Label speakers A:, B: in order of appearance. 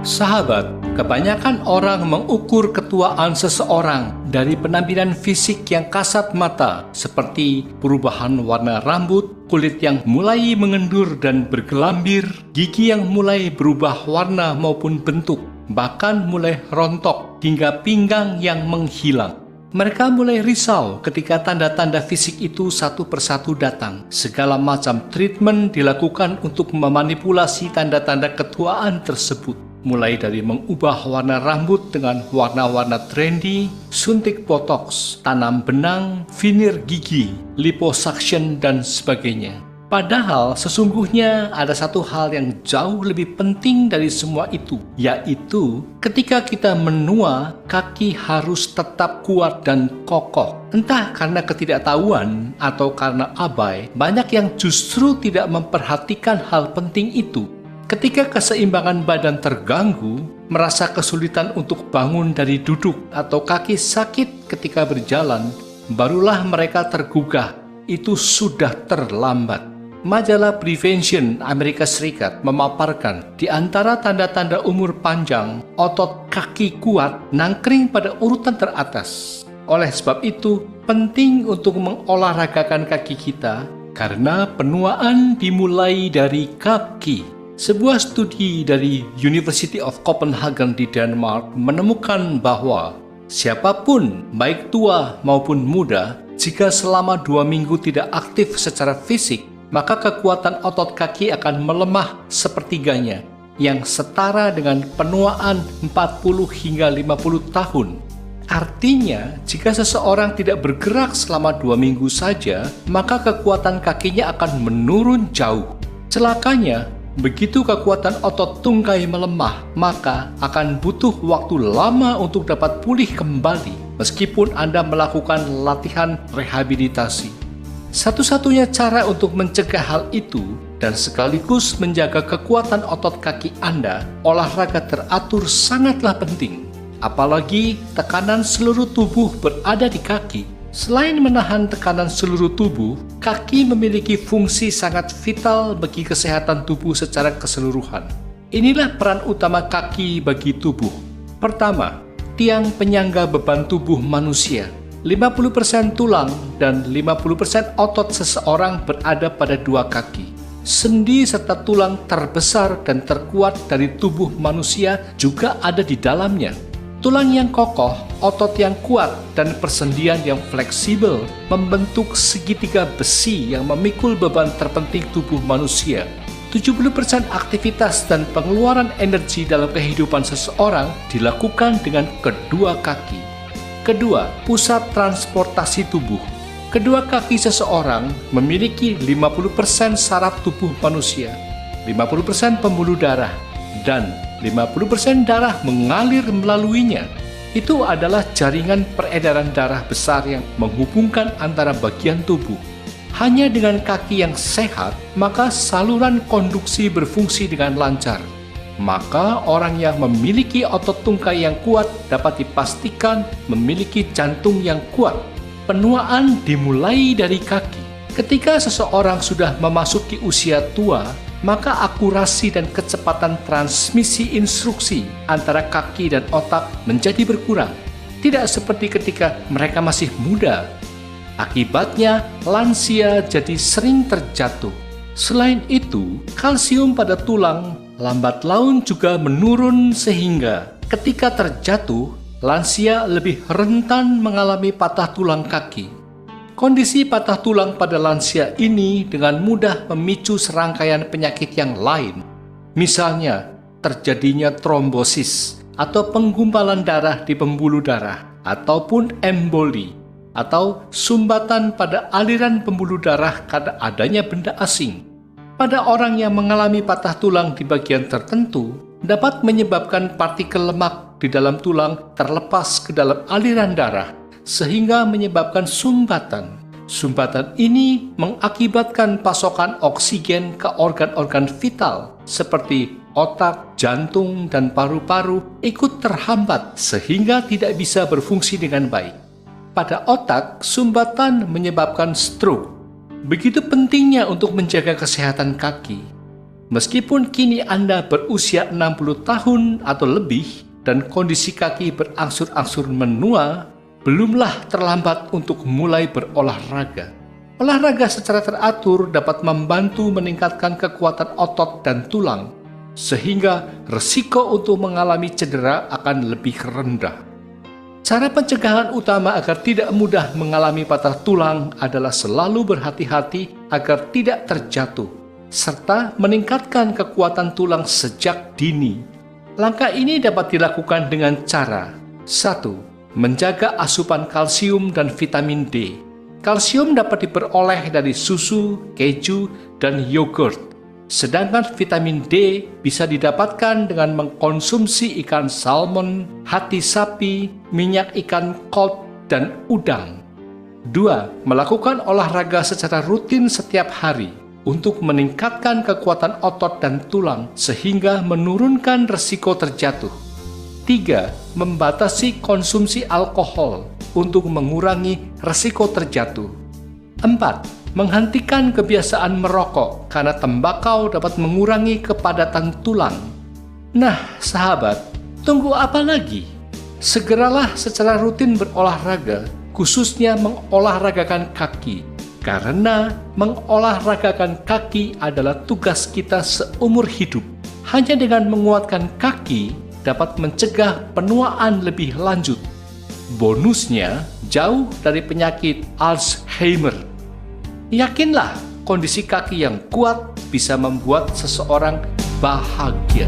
A: Sahabat, kebanyakan orang mengukur ketuaan seseorang dari penampilan fisik yang kasat mata, seperti perubahan warna rambut, kulit yang mulai mengendur dan bergelambir, gigi yang mulai berubah warna maupun bentuk, bahkan mulai rontok hingga pinggang yang menghilang. Mereka mulai risau ketika tanda-tanda fisik itu satu persatu datang. Segala macam treatment dilakukan untuk memanipulasi tanda-tanda ketuaan tersebut. Mulai dari mengubah warna rambut dengan warna-warna trendy, suntik botox, tanam benang, veneer gigi, liposuction, dan sebagainya. Padahal sesungguhnya ada satu hal yang jauh lebih penting dari semua itu, yaitu ketika kita menua, kaki harus tetap kuat dan kokoh. Entah karena ketidaktahuan atau karena abai, banyak yang justru tidak memperhatikan hal penting itu. Ketika keseimbangan badan terganggu, merasa kesulitan untuk bangun dari duduk atau kaki sakit ketika berjalan, barulah mereka tergugah. Itu sudah terlambat. Majalah Prevention Amerika Serikat memaparkan di antara tanda-tanda umur panjang, otot kaki kuat nangkring pada urutan teratas. Oleh sebab itu, penting untuk mengolahragakan kaki kita karena penuaan dimulai dari kaki. Sebuah studi dari University of Copenhagen di Denmark menemukan bahwa siapapun, baik tua maupun muda, jika selama 2 minggu tidak aktif secara fisik, maka kekuatan otot kaki akan melemah sepertiganya, yang setara dengan penuaan 40 hingga 50 tahun. Artinya, jika seseorang tidak bergerak selama 2 minggu saja, maka kekuatan kakinya akan menurun jauh. Celakanya, begitu kekuatan otot tungkai melemah, maka akan butuh waktu lama untuk dapat pulih kembali, meskipun Anda melakukan latihan rehabilitasi. Satu-satunya cara untuk mencegah hal itu dan sekaligus menjaga kekuatan otot kaki Anda, olahraga teratur sangatlah penting. Apalagi tekanan seluruh tubuh berada di kaki. Selain menahan tekanan seluruh tubuh, kaki memiliki fungsi sangat vital bagi kesehatan tubuh secara keseluruhan. Inilah peran utama kaki bagi tubuh. Pertama, tiang penyangga beban tubuh manusia. 50% tulang dan 50% otot seseorang berada pada 2 kaki. Sendi serta tulang terbesar dan terkuat dari tubuh manusia juga ada di dalamnya. Tulang yang kokoh, otot yang kuat, dan persendian yang fleksibel membentuk segitiga besi yang memikul beban terpenting tubuh manusia. 70% aktivitas dan pengeluaran energi dalam kehidupan seseorang dilakukan dengan kedua kaki. Kedua, pusat transportasi tubuh. Kedua kaki seseorang memiliki 50% saraf tubuh manusia, 50% pembuluh darah, dan 50% darah mengalir melaluinya. Itu adalah jaringan peredaran darah besar yang menghubungkan antara bagian tubuh. Hanya dengan kaki yang sehat, maka saluran konduksi berfungsi dengan lancar. Maka orang yang memiliki otot tungkai yang kuat dapat dipastikan memiliki jantung yang kuat. Penuaan dimulai dari kaki. Ketika seseorang sudah memasuki usia tua, maka akurasi dan kecepatan transmisi instruksi antara kaki dan otak menjadi berkurang. Tidak seperti ketika mereka masih muda. Akibatnya, lansia jadi sering terjatuh. Selain itu, kalsium pada tulang lambat laun juga menurun sehingga ketika terjatuh, lansia lebih rentan mengalami patah tulang kaki. Kondisi patah tulang pada lansia ini dengan mudah memicu serangkaian penyakit yang lain. Misalnya, terjadinya trombosis atau penggumpalan darah di pembuluh darah, ataupun emboli, atau sumbatan pada aliran pembuluh darah karena adanya benda asing. Pada orang yang mengalami patah tulang di bagian tertentu, dapat menyebabkan partikel lemak di dalam tulang terlepas ke dalam aliran darah, sehingga menyebabkan sumbatan. Sumbatan ini mengakibatkan pasokan oksigen ke organ-organ vital, seperti otak, jantung, dan paru-paru ikut terhambat, sehingga tidak bisa berfungsi dengan baik. Pada otak, sumbatan menyebabkan stroke. Begitu pentingnya untuk menjaga kesehatan kaki. Meskipun kini Anda berusia 60 tahun atau lebih dan kondisi kaki berangsur-angsur menua, belumlah terlambat untuk mulai berolahraga. Olahraga secara teratur dapat membantu meningkatkan kekuatan otot dan tulang, sehingga resiko untuk mengalami cedera akan lebih rendah. Cara pencegahan utama agar tidak mudah mengalami patah tulang adalah selalu berhati-hati agar tidak terjatuh, serta meningkatkan kekuatan tulang sejak dini. Langkah ini dapat dilakukan dengan cara 1. Menjaga asupan kalsium dan vitamin D. Kalsium dapat diperoleh dari susu, keju, dan yogurt. Sedangkan vitamin D bisa didapatkan dengan mengkonsumsi ikan salmon, hati sapi, minyak ikan cod, dan udang. 2. Melakukan olahraga secara rutin setiap hari untuk meningkatkan kekuatan otot dan tulang sehingga menurunkan resiko terjatuh. 3. Membatasi konsumsi alkohol untuk mengurangi resiko terjatuh. 4. Menghentikan kebiasaan merokok karena tembakau dapat mengurangi kepadatan tulang. Nah, sahabat, tunggu apa lagi? Segeralah secara rutin berolahraga, khususnya mengolahragakan kaki. Karena mengolahragakan kaki adalah tugas kita seumur hidup. Hanya dengan menguatkan kaki dapat mencegah penuaan lebih lanjut. Bonusnya, jauh dari penyakit Alzheimer. Yakinlah, kondisi kaki yang kuat bisa membuat seseorang bahagia.